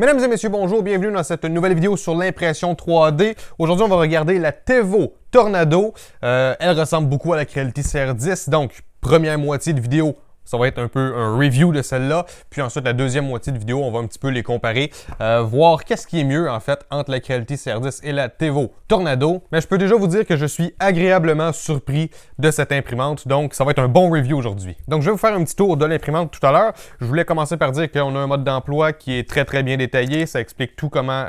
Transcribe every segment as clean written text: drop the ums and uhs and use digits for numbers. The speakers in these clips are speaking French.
Mesdames et messieurs, bonjour, bienvenue dans cette nouvelle vidéo sur l'impression 3D. Aujourd'hui, on va regarder la Tevo Tornado. Elle ressemble beaucoup à la Creality CR10, donc première moitié de vidéo. Ça va être un peu un review de celle-là. Puis ensuite, la deuxième moitié de vidéo, on va un petit peu les comparer. Voir qu'est-ce qui est mieux, en fait, entre la Creality CR10 et la Tevo Tornado. Mais je peux déjà vous dire que je suis agréablement surpris de cette imprimante. Donc, ça va être un bon review aujourd'hui. Donc, je vais vous faire un petit tour de l'imprimante tout à l'heure. Je voulais commencer par dire qu'on a un mode d'emploi qui est très bien détaillé. Ça explique tout comment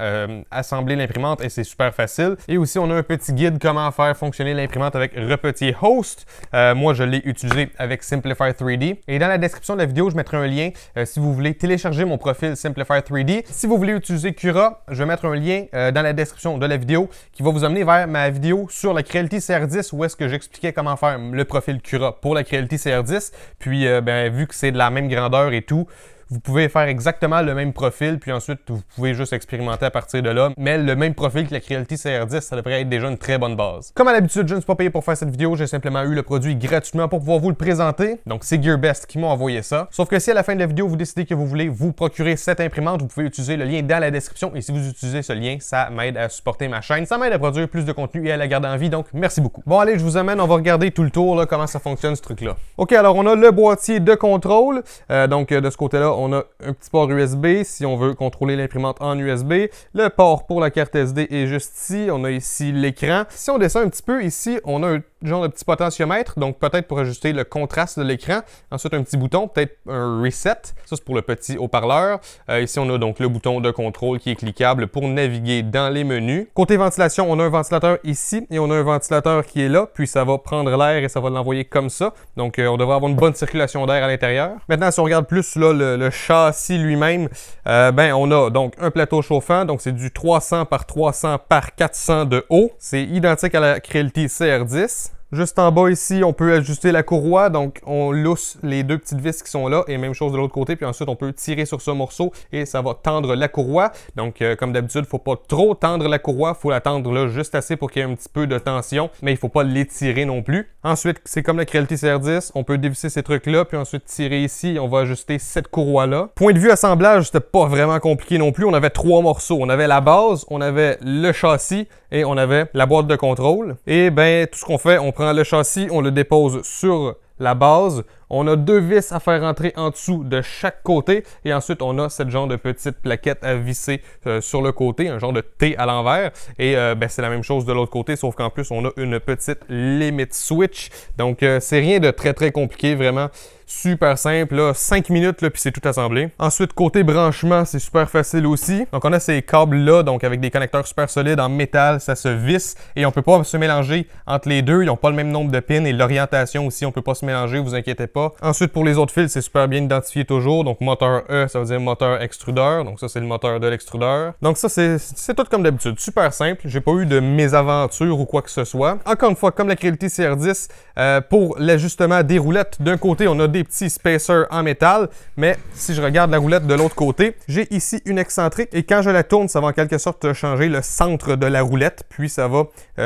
assembler l'imprimante et c'est super facile. Et aussi, on a un petit guide comment faire fonctionner l'imprimante avec Repetier Host. Moi, je l'ai utilisé avec Simplify 3D. Et dans la description de la vidéo, je mettrai un lien si vous voulez télécharger mon profil Simplify 3D. Si vous voulez utiliser Cura, je vais mettre un lien dans la description de la vidéo qui va vous amener vers ma vidéo sur la Creality CR10 où est-ce que j'expliquais comment faire le profil Cura pour la Creality CR10. Puis, vu que c'est de la même grandeur et tout, vous pouvez faire exactement le même profil, puis ensuite, vous pouvez juste expérimenter à partir de là. Mais le même profil que la Creality CR10, ça devrait être déjà une très bonne base. Comme à l'habitude, je ne suis pas payé pour faire cette vidéo, j'ai simplement eu le produit gratuitement pour pouvoir vous le présenter. Donc, c'est GearBest qui m'ont envoyé ça. Sauf que si à la fin de la vidéo, vous décidez que vous voulez vous procurer cette imprimante, vous pouvez utiliser le lien dans la description. Et si vous utilisez ce lien, ça m'aide à supporter ma chaîne, ça m'aide à produire plus de contenu et à la garder en vie. Donc, merci beaucoup. Bon, allez, je vous amène, on va regarder tout le tour, là, comment ça fonctionne ce truc-là. OK, alors on a le boîtier de contrôle. De ce côté-là, on a un petit port USB si on veut contrôler l'imprimante en USB. Le port pour la carte SD est juste ici. On a ici l'écran. Si on descend un petit peu, ici, on a un genre de petit potentiomètre, donc peut-être pour ajuster le contraste de l'écran. Ensuite, un petit bouton, peut-être un reset. Ça, c'est pour le petit haut-parleur. Ici, on a donc le bouton de contrôle qui est cliquable pour naviguer dans les menus. Côté ventilation, on a un ventilateur ici et on a un ventilateur qui est là, puis ça va prendre l'air et ça va l'envoyer comme ça. Donc, on devrait avoir une bonne circulation d'air à l'intérieur. Maintenant, si on regarde plus là, le châssis lui-même, on a donc un plateau chauffant, donc c'est du 300 par 300 par 400 de haut. C'est identique à la Creality CR10. Juste en bas ici, on peut ajuster la courroie, donc on lousse les deux petites vis qui sont là et même chose de l'autre côté, puis ensuite on peut tirer sur ce morceau et ça va tendre la courroie. Donc comme d'habitude, il ne faut pas trop tendre la courroie, il faut la tendre là juste assez pour qu'il y ait un petit peu de tension, mais il ne faut pas l'étirer non plus. Ensuite, c'est comme la Creality CR10, on peut dévisser ces trucs-là, puis ensuite tirer ici et on va ajuster cette courroie-là. Point de vue assemblage, c'était pas vraiment compliqué non plus, on avait trois morceaux. On avait la base, on avait le châssis et on avait la boîte de contrôle. Et tout ce qu'on fait, on prend le châssis, on le dépose sur la base. On a deux vis à faire rentrer en dessous de chaque côté et ensuite on a cette genre de petite plaquette à visser sur le côté, un genre de T à l'envers et c'est la même chose de l'autre côté sauf qu'en plus on a une petite limit switch. Donc c'est rien de très compliqué, vraiment super simple, là, 5 minutes là, puis c'est tout assemblé. Ensuite côté branchement, c'est super facile aussi. Donc on a ces câbles là, donc avec des connecteurs super solides en métal, ça se visse et on peut pas se mélanger entre les deux, ils n'ont pas le même nombre de pins et l'orientation aussi, on peut pas se mélanger, vous inquiétez pas. Ensuite, pour les autres fils, c'est super bien identifié toujours. Donc, moteur E, ça veut dire moteur extrudeur. Donc, ça, c'est le moteur de l'extrudeur. Donc, ça, c'est tout comme d'habitude. Super simple. J'ai pas eu de mésaventure ou quoi que ce soit. Encore une fois, comme la Creality CR10, pour l'ajustement des roulettes, d'un côté, on a des petits spacers en métal. Mais si je regarde la roulette de l'autre côté, j'ai ici une excentrique. Et quand je la tourne, ça va en quelque sorte changer le centre de la roulette. Puis, ça va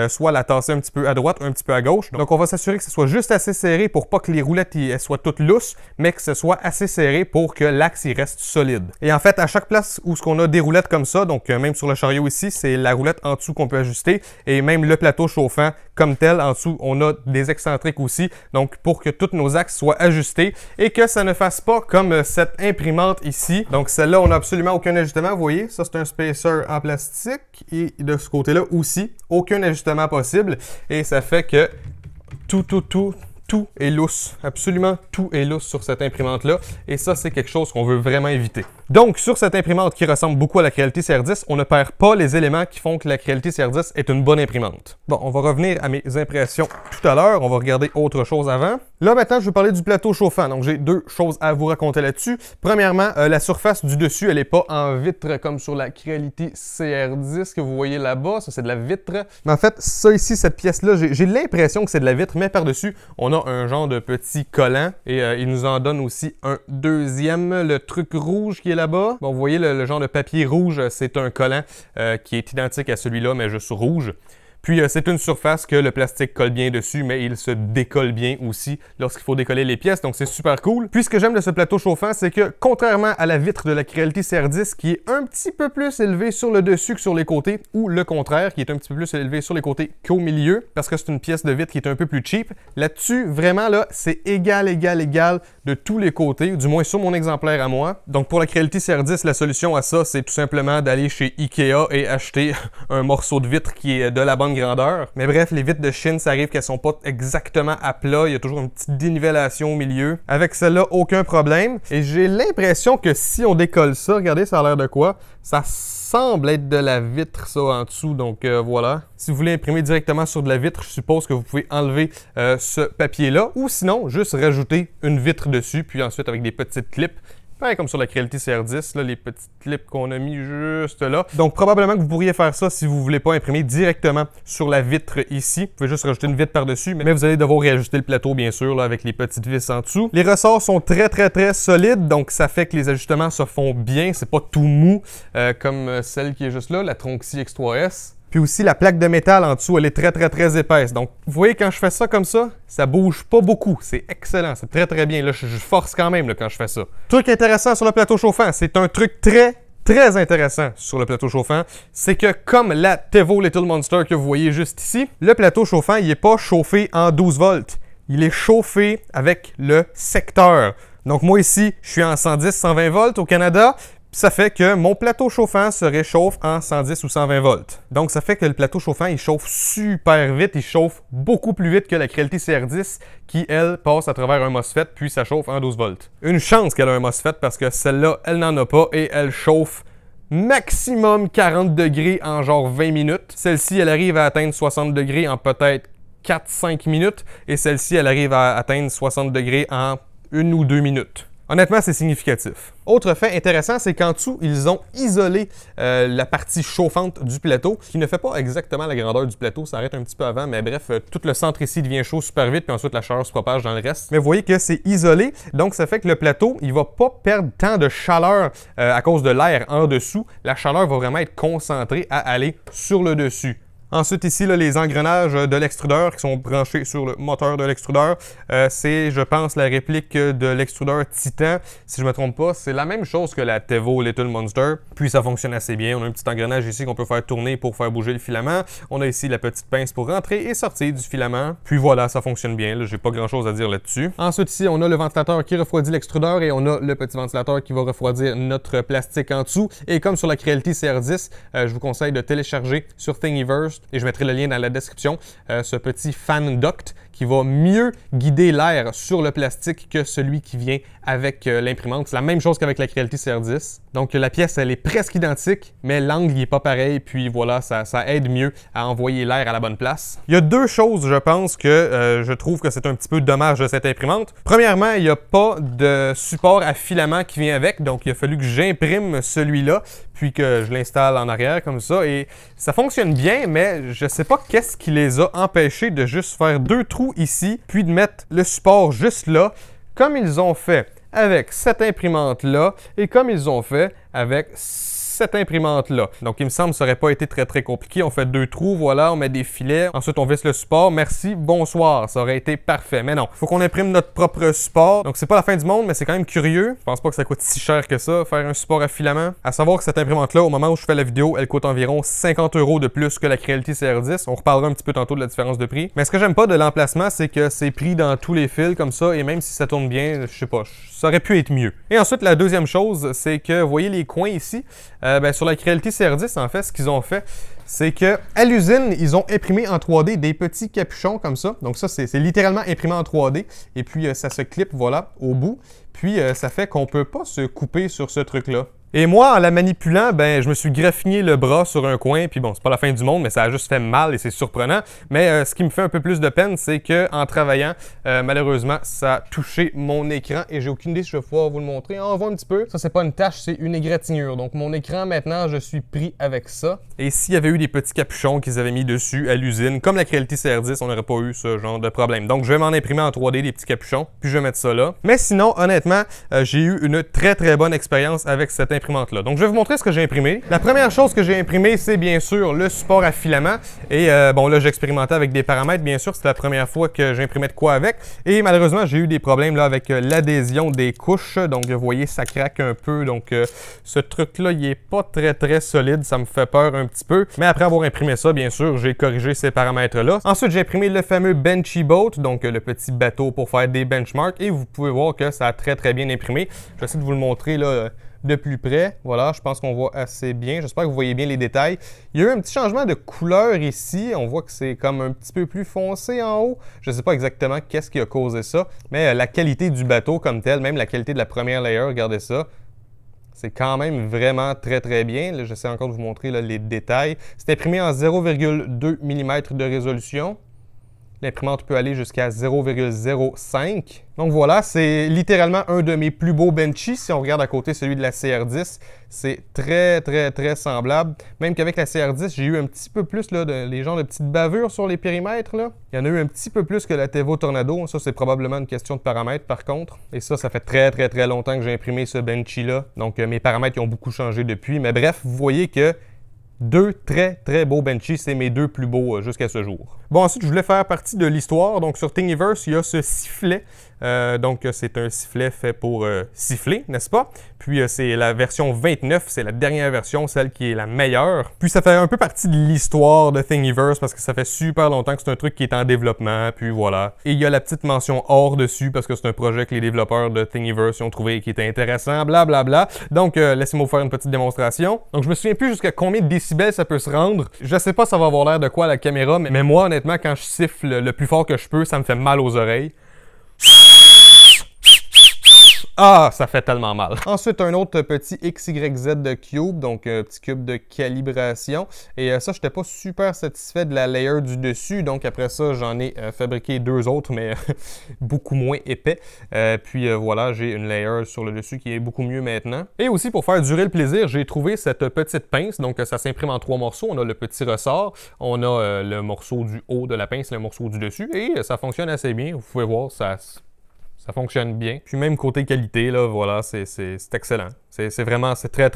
soit la tasser un petit peu à droite, un petit peu à gauche. Donc, on va s'assurer que ce soit juste assez serré pour pas que les roulettes soient toutes lousses, mais que ce soit assez serré pour que l'axe reste solide. Et en fait, à chaque place où on a des roulettes comme ça, donc même sur le chariot ici, c'est la roulette en dessous qu'on peut ajuster, et même le plateau chauffant comme tel, en dessous, on a des excentriques aussi, donc pour que tous nos axes soient ajustés et que ça ne fasse pas comme cette imprimante ici. Donc celle-là, on n'a absolument aucun ajustement, vous voyez, ça c'est un spacer en plastique, et de ce côté-là aussi, aucun ajustement possible, et ça fait que tout est lousse. Absolument tout est lousse sur cette imprimante-là. Et ça, c'est quelque chose qu'on veut vraiment éviter. Donc, sur cette imprimante qui ressemble beaucoup à la Creality CR10, on ne perd pas les éléments qui font que la Creality CR10 est une bonne imprimante. Bon, on va revenir à mes impressions tout à l'heure. On va regarder autre chose avant. Là, maintenant, je vais parler du plateau chauffant. Donc, j'ai deux choses à vous raconter là-dessus. Premièrement, la surface du dessus, elle n'est pas en vitre comme sur la Creality CR10 que vous voyez là-bas. Ça, c'est de la vitre. Mais en fait, ça ici, cette pièce-là, j'ai l'impression que c'est de la vitre, mais par-dessus, on a un genre de petit collant et il nous en donne aussi un deuxième, le truc rouge qui est là-bas. Bon, vous voyez le genre de papier rouge, c'est un collant qui est identique à celui-là, mais juste rouge. Puis c'est une surface que le plastique colle bien dessus, mais il se décolle bien aussi lorsqu'il faut décoller les pièces, donc c'est super cool. Puis ce que j'aime de ce plateau chauffant, c'est que contrairement à la vitre de la Creality CR10 qui est un petit peu plus élevée sur le dessus que sur les côtés, ou le contraire, qui est un petit peu plus élevée sur les côtés qu'au milieu, parce que c'est une pièce de vitre qui est un peu plus cheap, là-dessus, vraiment là, c'est égal de tous les côtés, du moins sur mon exemplaire à moi. Donc pour la Creality CR10, la solution à ça, c'est tout simplement d'aller chez Ikea et acheter un morceau de vitre qui est de la bonne grandeur. Mais bref, les vitres de Chine, ça arrive qu'elles sont pas exactement à plat, il y a toujours une petite dénivellation au milieu. Avec celle-là, aucun problème. Et j'ai l'impression que si on décolle ça, regardez, ça a l'air de quoi? Ça semble être de la vitre, ça, en dessous, donc voilà. Si vous voulez imprimer directement sur de la vitre, je suppose que vous pouvez enlever ce papier-là, ou sinon, juste rajouter une vitre dessus, puis ensuite avec des petites clips. Pareil comme sur la Creality CR10, là, les petites clips qu'on a mis juste là. Donc probablement que vous pourriez faire ça si vous ne voulez pas imprimer directement sur la vitre ici. Vous pouvez juste rajouter une vitre par-dessus, mais vous allez devoir réajuster le plateau bien sûr là, avec les petites vis en dessous. Les ressorts sont très solides, donc ça fait que les ajustements se font bien. C'est pas tout mou comme celle qui est juste là, la Tronxy X3S. Puis aussi, la plaque de métal en dessous, elle est très épaisse. Donc, vous voyez, quand je fais ça comme ça bouge pas beaucoup. C'est excellent, c'est très bien. Là, je force quand même là, quand je fais ça. Truc intéressant sur le plateau chauffant, c'est un truc très intéressant sur le plateau chauffant, c'est que comme la Tevo Little Monster que vous voyez juste ici, le plateau chauffant, il n'est pas chauffé en 12 volts. Il est chauffé avec le secteur. Donc, moi ici, je suis en 110-120 volts au Canada. Ça fait que mon plateau chauffant se réchauffe en 110 ou 120 volts. Donc, ça fait que le plateau chauffant, il chauffe super vite. Il chauffe beaucoup plus vite que la Creality CR10 qui, elle, passe à travers un MOSFET puis ça chauffe en 12 volts. Une chance qu'elle a un MOSFET parce que celle-là, elle n'en a pas et elle chauffe maximum 40 degrés en genre 20 minutes. Celle-ci, elle arrive à atteindre 60 degrés en peut-être 4-5 minutes et celle-ci, elle arrive à atteindre 60 degrés en 1 ou 2 minutes. Honnêtement, c'est significatif. Autre fait intéressant, c'est qu'en dessous, ils ont isolé la partie chauffante du plateau, qui ne fait pas exactement la grandeur du plateau, ça arrête un petit peu avant, mais bref, tout le centre ici devient chaud super vite, puis ensuite la chaleur se propage dans le reste. Mais vous voyez que c'est isolé, donc ça fait que le plateau, il va pas perdre tant de chaleur à cause de l'air en dessous. La chaleur va vraiment être concentrée à aller sur le dessus. Ensuite, ici, là, les engrenages de l'extrudeur qui sont branchés sur le moteur de l'extrudeur. C'est, je pense, la réplique de l'extrudeur Titan. Si je ne me trompe pas, c'est la même chose que la Tevo Little Monster. Puis ça fonctionne assez bien. On a un petit engrenage ici qu'on peut faire tourner pour faire bouger le filament. On a ici la petite pince pour rentrer et sortir du filament. Puis voilà, ça fonctionne bien. J'ai pas grand-chose à dire là-dessus. Ensuite, ici, on a le ventilateur qui refroidit l'extrudeur et on a le petit ventilateur qui va refroidir notre plastique en dessous. Et comme sur la Creality CR10, je vous conseille de télécharger sur Thingiverse et je mettrai le lien dans la description, ce petit fan duct qui va mieux guider l'air sur le plastique que celui qui vient avec l'imprimante. C'est la même chose qu'avec la Creality CR10. Donc la pièce, elle est presque identique, mais l'angle n'est pas pareil, puis voilà, ça aide mieux à envoyer l'air à la bonne place. Il y a deux choses, je pense, que je trouve que c'est un petit peu dommage de cette imprimante. Premièrement, il n'y a pas de support à filament qui vient avec, donc il a fallu que j'imprime celui-là, puis que je l'installe en arrière comme ça, et ça fonctionne bien, mais je sais pas qu'est-ce qui les a empêchés de juste faire deux trous ici, puis de mettre le support juste là, comme ils ont fait avec cette imprimante-là, et comme ils ont fait avec cette imprimante-là. Donc, il me semble que ça n'aurait pas été très compliqué. On fait deux trous, voilà, on met des filets, ensuite on visse le support. Merci, bonsoir, ça aurait été parfait. Mais non, il faut qu'on imprime notre propre support. Donc, c'est pas la fin du monde, mais c'est quand même curieux. Je pense pas que ça coûte si cher que ça, faire un support à filament. À savoir que cette imprimante-là, au moment où je fais la vidéo, elle coûte environ 50 € de plus que la Creality CR10. On reparlera un petit peu tantôt de la différence de prix. Mais ce que j'aime pas de l'emplacement, c'est que c'est pris dans tous les fils comme ça, et même si ça tourne bien, je sais pas, ça aurait pu être mieux. Et ensuite, la deuxième chose, c'est que, vous voyez les coins ici, sur la Creality CR10, en fait, ce qu'ils ont fait, c'est que à l'usine, ils ont imprimé en 3D des petits capuchons comme ça. Donc ça, c'est littéralement imprimé en 3D. Et puis, ça se clip, voilà, au bout. Puis, ça fait qu'on peut pas se couper sur ce truc-là. Et moi, en la manipulant, je me suis graffiné le bras sur un coin, puis bon, c'est pas la fin du monde, mais ça a juste fait mal et c'est surprenant. Mais ce qui me fait un peu plus de peine, c'est qu'en travaillant, malheureusement, ça a touché mon écran et j'ai aucune idée si je vais pouvoir vous le montrer. On voit un petit peu. Ça, c'est pas une tache, c'est une égratignure. Donc, mon écran, maintenant, je suis pris avec ça. Et s'il y avait eu des petits capuchons qu'ils avaient mis dessus à l'usine, comme la Creality CR10, on n'aurait pas eu ce genre de problème. Donc, je vais m'en imprimer en 3D des petits capuchons, puis je vais mettre ça là. Mais sinon, honnêtement, j'ai eu une très bonne expérience avec cette imprimante imprimante-là. Donc, je vais vous montrer ce que j'ai imprimé. La première chose que j'ai imprimé, c'est bien sûr le support à filament. Et bon, là, j'ai expérimenté avec des paramètres. Bien sûr, c'est la première fois que j'imprimais de quoi avec. Et malheureusement, j'ai eu des problèmes là avec l'adhésion des couches. Donc, vous voyez, ça craque un peu. Donc, ce truc-là, il est pas très solide. Ça me fait peur un petit peu. Mais après avoir imprimé ça, bien sûr, j'ai corrigé ces paramètres-là. Ensuite, j'ai imprimé le fameux Benchy Boat, donc le petit bateau pour faire des benchmarks. Et vous pouvez voir que ça a très bien imprimé. Je vais essayer de vous le montrer là de plus près. Voilà, je pense qu'on voit assez bien. J'espère que vous voyez bien les détails. Il y a eu un petit changement de couleur ici. On voit que c'est comme un petit peu plus foncé en haut. Je ne sais pas exactement qu'est-ce qui a causé ça, mais la qualité du bateau comme tel, même la qualité de la première layer, regardez ça. C'est quand même vraiment très bien. Là, j'essaie encore de vous montrer là, les détails. C'est imprimé en 0,2 mm de résolution. L'imprimante peut aller jusqu'à 0,05. Donc voilà, c'est littéralement un de mes plus beaux Benchy. Si on regarde à côté celui de la CR10, c'est très semblable. Même qu'avec la CR10, j'ai eu un petit peu plus là, les genres de petites bavures sur les périmètres. Là. Il y en a eu un petit peu plus que la Tevo Tornado. Ça, c'est probablement une question de paramètres par contre. Et ça fait très longtemps que j'ai imprimé ce Benchy-là. Donc mes paramètres ils ont beaucoup changé depuis. Mais bref, vous voyez que deux très beaux Benchy, c'est mes deux plus beaux jusqu'à ce jour. Bon, ensuite, je voulais faire partie de l'histoire. Donc, sur Thingiverse, il y a ce sifflet. Donc, c'est un sifflet fait pour siffler, n'est-ce pas? Puis, c'est la version 29, c'est la dernière version, celle qui est la meilleure. Puis, ça fait un peu partie de l'histoire de Thingiverse parce que ça fait super longtemps que c'est un truc qui est en développement. Puis, voilà. Et il y a la petite mention or dessus parce que c'est un projet que les développeurs de Thingiverse ont trouvé qui était intéressant, blablabla. Donc, laissez-moi vous faire une petite démonstration. Donc, je me souviens plus jusqu'à combien de décibels ça peut se rendre. Je sais pas ça va avoir l'air de quoi à la caméra, mais moi, honnêtement, quand je siffle le plus fort que je peux, ça me fait mal aux oreilles. Ah, ça fait tellement mal. Ensuite, un autre petit XYZ de cube, donc un petit cube de calibration. Et ça, je n'étais pas super satisfait de la layer du dessus. Donc après ça, j'en ai fabriqué deux autres, mais beaucoup moins épais. Puis voilà, j'ai une layer sur le dessus qui est beaucoup mieux maintenant. Et aussi, pour faire durer le plaisir, j'ai trouvé cette petite pince. Donc ça s'imprime en trois morceaux. On a le petit ressort, on a le morceau du haut de la pince, le morceau du dessus. Et ça fonctionne assez bien. Vous pouvez voir, ça fonctionne bien. Puis même côté qualité, là, voilà, c'est excellent. C'est vraiment, c'est très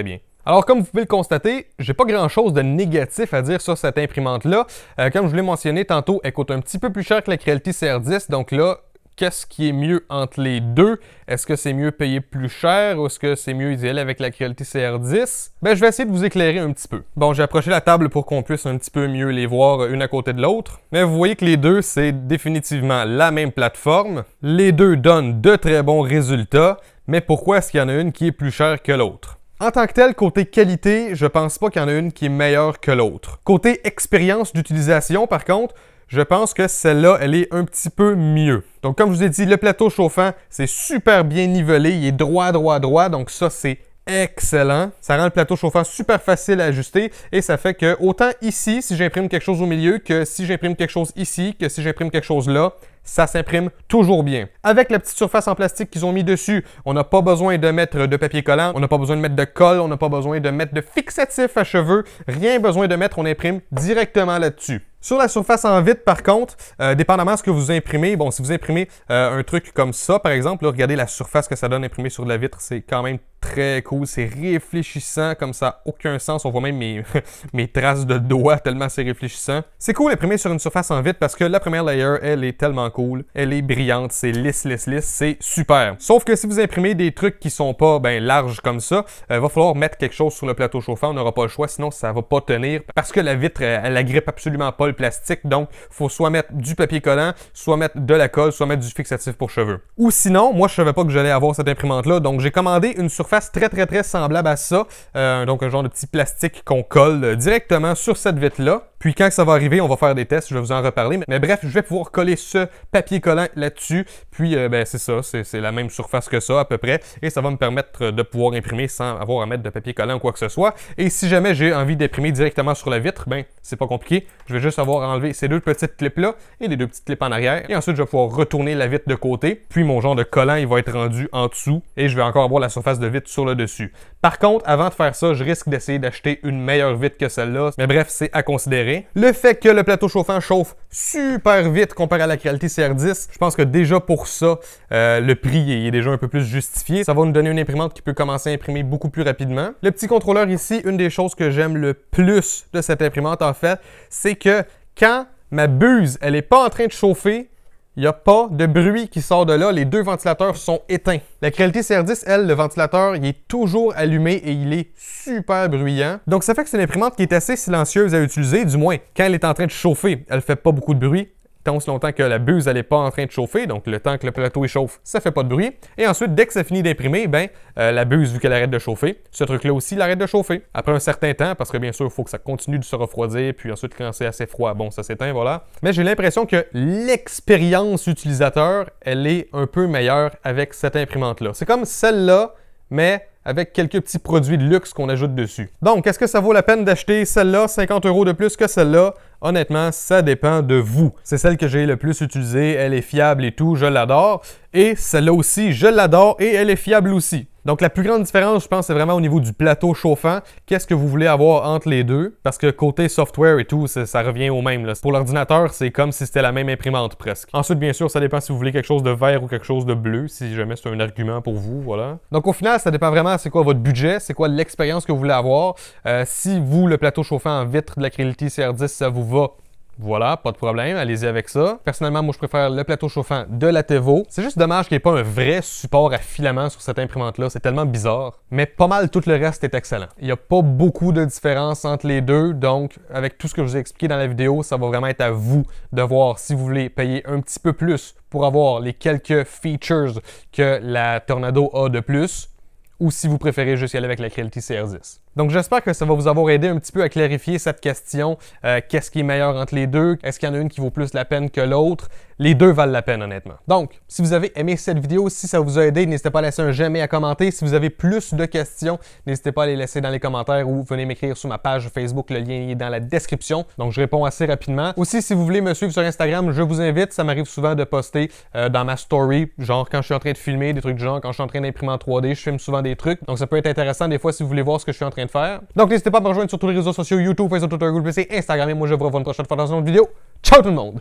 bien. Alors, comme vous pouvez le constater, j'ai pas grand-chose de négatif à dire sur cette imprimante-là. Comme je vous l'ai mentionné tantôt, elle coûte un petit peu plus cher que la Creality CR10. Donc là, qu'est-ce qui est mieux entre les deux? Est-ce que c'est mieux payer plus cher ou est-ce que c'est mieux d'y aller avec la Creality CR10? Ben, je vais essayer de vous éclairer un petit peu. Bon, j'ai approché la table pour qu'on puisse un petit peu mieux les voir une à côté de l'autre. Mais vous voyez que les deux, c'est définitivement la même plateforme. Les deux donnent de très bons résultats. Mais pourquoi est-ce qu'il y en a une qui est plus chère que l'autre? En tant que tel, côté qualité, je pense pas qu'il y en a une qui est meilleure que l'autre. Côté expérience d'utilisation, par contre, je pense que celle-là, elle est un petit peu mieux. Donc, comme je vous ai dit, le plateau chauffant, c'est super bien nivelé. Il est droit. Donc, ça, c'est excellent. Ça rend le plateau chauffant super facile à ajuster et ça fait que autant ici, si j'imprime quelque chose au milieu, que si j'imprime quelque chose ici, que si j'imprime quelque chose là, ça s'imprime toujours bien. Avec la petite surface en plastique qu'ils ont mis dessus, on n'a pas besoin de mettre de papier collant, on n'a pas besoin de mettre de colle, on n'a pas besoin de mettre de fixatif à cheveux, rien besoin de mettre, on imprime directement là-dessus. Sur la surface en vitre, par contre, dépendamment de ce que vous imprimez, bon, si vous imprimez un truc comme ça, par exemple, là, regardez la surface que ça donne imprimé sur de la vitre, c'est quand même très cool, c'est réfléchissant, comme ça, aucun sens, on voit même mes traces de doigts tellement c'est réfléchissant. C'est cool d'imprimer sur une surface en vitre parce que la première layer, elle est tellement cool, elle est brillante, c'est lisse, c'est super. Sauf que si vous imprimez des trucs qui sont pas larges comme ça, va falloir mettre quelque chose sur le plateau chauffant, on n'aura pas le choix, sinon ça va pas tenir parce que la vitre, elle agrippe absolument pas le plastique, donc il faut soit mettre du papier collant, soit mettre de la colle, soit mettre du fixatif pour cheveux. Ou sinon, moi je savais pas que j'allais avoir cette imprimante-là, donc j'ai commandé une surface très semblable à ça, donc un genre de petit plastique qu'on colle directement sur cette vitre-là. Puis quand ça va arriver, on va faire des tests, je vais vous en reparler. Mais bref, je vais pouvoir coller ce papier collant là-dessus. Puis c'est ça, c'est la même surface que ça à peu près. Et ça va me permettre de pouvoir imprimer sans avoir à mettre de papier collant ou quoi que ce soit. Et si jamais j'ai envie d'imprimer directement sur la vitre, ben c'est pas compliqué. Je vais juste avoir à enlever ces deux petites clips-là et les deux petites clips en arrière. Et ensuite, je vais pouvoir retourner la vitre de côté. Puis mon genre de collant, il va être rendu en dessous. Et je vais encore avoir la surface de vitre sur le dessus. Par contre, avant de faire ça, je risque d'essayer d'acheter une meilleure vitre que celle-là. Mais bref, c'est à considérer. Le fait que le plateau chauffant chauffe super vite comparé à la Creality CR10, je pense que déjà pour ça, le prix est déjà un peu plus justifié. Ça va nous donner une imprimante qui peut commencer à imprimer beaucoup plus rapidement. Le petit contrôleur ici, une des choses que j'aime le plus de cette imprimante en fait, c'est que quand ma buse, elle n'est pas en train de chauffer, il n'y a pas de bruit qui sort de là. Les deux ventilateurs sont éteints. La Creality CR10, elle, le ventilateur, il est toujours allumé et il est super bruyant. Donc, ça fait que c'est une imprimante qui est assez silencieuse à utiliser, du moins quand elle est en train de chauffer. Elle ne fait pas beaucoup de bruit. Tant aussi longtemps que la buse n'est pas en train de chauffer, donc le temps que le plateau chauffe, ça fait pas de bruit. Et ensuite, dès que ça finit d'imprimer, la buse, vu qu'elle arrête de chauffer, ce truc-là aussi, il arrête de chauffer. Après un certain temps, parce que bien sûr, il faut que ça continue de se refroidir, puis ensuite, quand c'est assez froid, bon, ça s'éteint, voilà. Mais j'ai l'impression que l'expérience utilisateur, elle est un peu meilleure avec cette imprimante-là. C'est comme celle-là, mais avec quelques petits produits de luxe qu'on ajoute dessus. Donc, est-ce que ça vaut la peine d'acheter celle-là, 50 € de plus que celle-là? Honnêtement, ça dépend de vous. C'est celle que j'ai le plus utilisée, elle est fiable et tout, je l'adore. Et celle-là aussi, je l'adore et elle est fiable aussi. Donc, la plus grande différence, je pense, c'est vraiment au niveau du plateau chauffant. Qu'est-ce que vous voulez avoir entre les deux? Parce que côté software et tout, ça revient au même, là. Pour l'ordinateur, c'est comme si c'était la même imprimante presque. Ensuite, bien sûr, ça dépend si vous voulez quelque chose de vert ou quelque chose de bleu, si jamais c'est un argument pour vous, voilà. Donc, au final, ça dépend vraiment c'est quoi votre budget, c'est quoi l'expérience que vous voulez avoir. Si vous, le plateau chauffant en vitre de la Creality CR10, ça vous va, voilà, pas de problème, allez-y avec ça. Personnellement, moi, je préfère le plateau chauffant de la Tevo. C'est juste dommage qu'il n'y ait pas un vrai support à filament sur cette imprimante-là. C'est tellement bizarre. Mais pas mal tout le reste est excellent. Il n'y a pas beaucoup de différence entre les deux. Donc, avec tout ce que je vous ai expliqué dans la vidéo, ça va vraiment être à vous de voir si vous voulez payer un petit peu plus pour avoir les quelques features que la Tornado a de plus, ou si vous préférez juste y aller avec la Creality CR10. Donc j'espère que ça va vous avoir aidé un petit peu à clarifier cette question. Qu'est-ce qui est meilleur entre les deux? Est-ce qu'il y en a une qui vaut plus la peine que l'autre? Les deux valent la peine honnêtement. Donc, si vous avez aimé cette vidéo, si ça vous a aidé, n'hésitez pas à laisser un j'aime et à commenter. Si vous avez plus de questions, n'hésitez pas à les laisser dans les commentaires ou venez m'écrire sur ma page Facebook, le lien est dans la description. Donc je réponds assez rapidement. Aussi, si vous voulez me suivre sur Instagram, je vous invite, ça m'arrive souvent de poster dans ma story, genre quand je suis en train de filmer, des trucs du genre, quand je suis en train d'imprimer en 3D, je filme souvent des trucs. Donc ça peut être intéressant des fois si vous voulez voir ce que je suis en train de faire. Donc n'hésitez pas à me rejoindre sur tous les réseaux sociaux, YouTube, Facebook, Twitter, Google+, Instagram, et moi je vous revois une prochaine fois dans une autre vidéo. Ciao tout le monde!